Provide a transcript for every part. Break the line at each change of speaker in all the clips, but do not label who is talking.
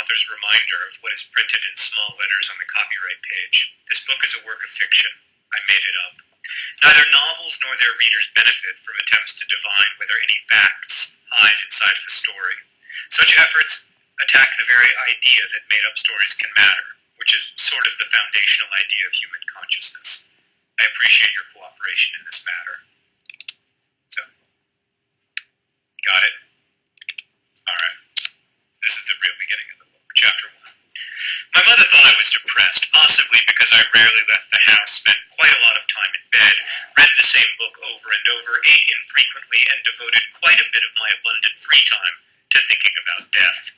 author's reminder of what is printed in small letters on the copyright page. This book is a work of fiction. I made it up. Neither novels nor their readers benefit from attempts to divine whether any facts hide inside of a story. Such efforts attack the very idea that made-up stories can matter, which is sort of the foundational idea of human consciousness. I appreciate your cooperation in this matter. So, got it? Alright. This is the real beginning of the book. Chapter 1. My mother thought I was depressed, possibly because I rarely left the house, spent quite a lot of time in bed, read the same book over and over, ate infrequently, and devoted quite a bit of my abundant free time to thinking about death.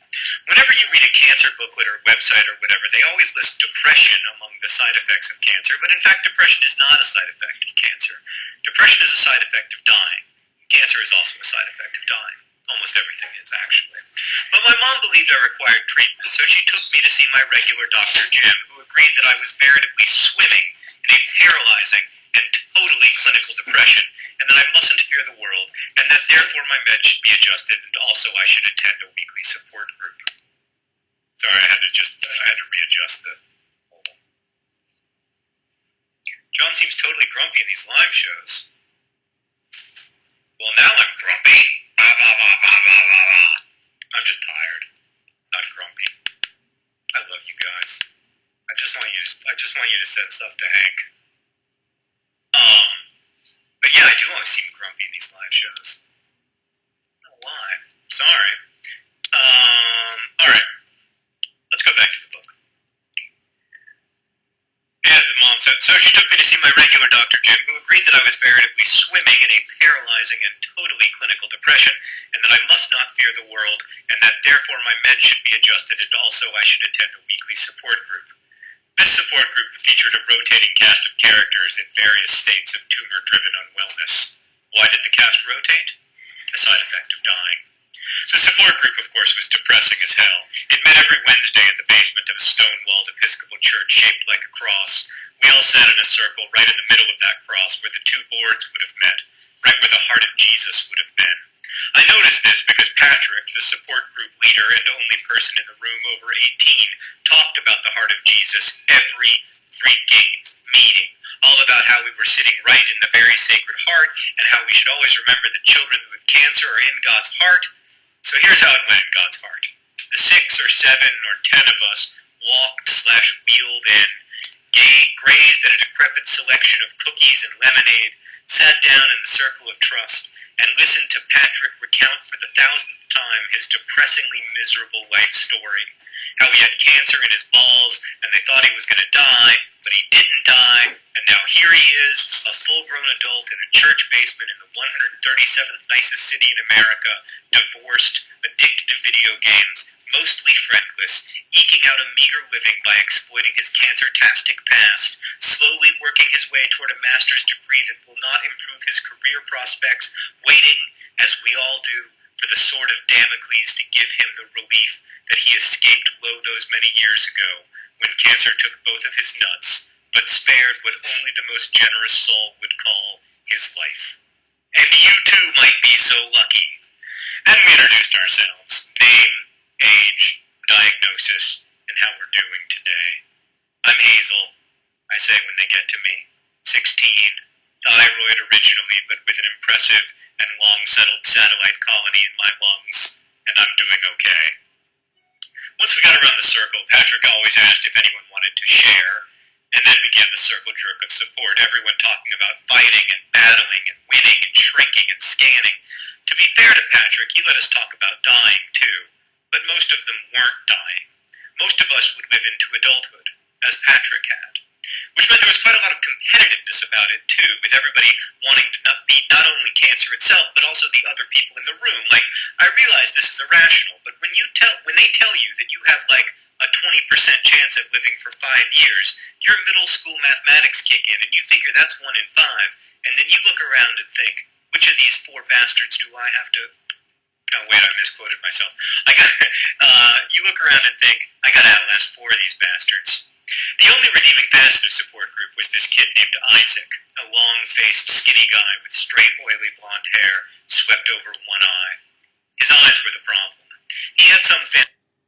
Whenever you read a cancer booklet or website or whatever, they always list depression among the side effects of cancer, but in fact depression is not a side effect of cancer. Depression is a side effect of dying. Cancer is also a side effect of dying. Almost everything is, actually. But my mom believed I required treatment, so she took me to see my regular Dr. Jim, who agreed that I was veritably swimming in a paralyzing and totally clinical depression, and that I mustn't fear the world, and that therefore my meds should be adjusted, and also I should attend a weekly support group. Sorry, I had to readjust the... Hold on. John seems totally grumpy in these live shows. Well, now I'm grumpy. Blah, blah, blah, blah, blah, blah, blah. I'm just tired, not grumpy. I love you guys. I just want you to send stuff to Hank. But yeah, I do always seem grumpy in these live shows. I don't know why. Sorry. Alright. Let's go back to the book. Yeah, the mom said, so she took me to see my regular Dr. Jim, who agreed that I was veritably swimming in a paralyzing and totally clinical depression, and that I must not fear the world, and that therefore my meds should be adjusted, and also I should attend a weekly support group. This support group featured a rotating cast of characters in various states of tumor-driven unwellness. Why did the cast rotate? A side effect of dying. The support group, of course, was depressing as hell. It met every Wednesday in the basement of a stone-walled Episcopal church shaped like a cross. We all sat in a circle right in the middle of that cross where the two boards would have met, right where the heart of Jesus would have been. I noticed this because Patrick, the support group leader and only person in the room over 18, talked about the heart of Jesus every freaking meeting. All about how we were sitting right in the very sacred heart and how we should always remember that children with cancer are in God's heart. So here's how it went in God's heart. The 6 or 7 or 10 of us walked/wheeled in, grazed at a decrepit selection of cookies and lemonade, sat down in the circle of trust, and listened to Patrick recount for the 1000th time his depressingly miserable life story. How he had cancer in his balls, and they thought he was going to die, but he didn't die, and now here he is, a full-grown adult in a church basement in the 137th nicest city in America, divorced, addicted to video games, mostly friendless, eking out a meager living by exploiting his cancer-tastic past, slowly working his way toward a master's degree that will not improve his career prospects, waiting, as we all do, for the sword of Damocles to give him the relief that he escaped lo those many years ago, when cancer took both of his nuts, but spared what only the most generous soul would call his life. And you too might be so lucky. Then we introduced ourselves, name, age, diagnosis, and how we're doing today. I'm Hazel, I say when they get to me. 16, thyroid originally, but with an impressive and long-settled satellite colony in my lungs, and I'm doing okay. Once we got around the circle, Patrick always asked if anyone wanted to share, and then began the circle jerk of support, everyone talking about fighting and battling and winning and shrinking and scanning. To be fair to Patrick, he let us talk about dying, too, but most of them weren't dying. Most of us would live into adulthood, as Patrick had, which meant there was quite a lot of competitiveness about it, too, with everybody wanting to not beat not only cancer itself, but also the other people in the room. Like, I realize this is irrational, but when they tell you that you have, like, a 20% chance of living for 5 years, your middle school mathematics kick in, and you figure that's 1 in 5, and then you look around and think, which of these 4 bastards do I have to... Oh, wait, I misquoted myself. You look around and think, I gotta outlast 4 of these bastards. The only redeeming facet of support group was this kid named Isaac, a long-faced, skinny guy with straight, oily blonde hair swept over one eye. His eyes were the problem. He had some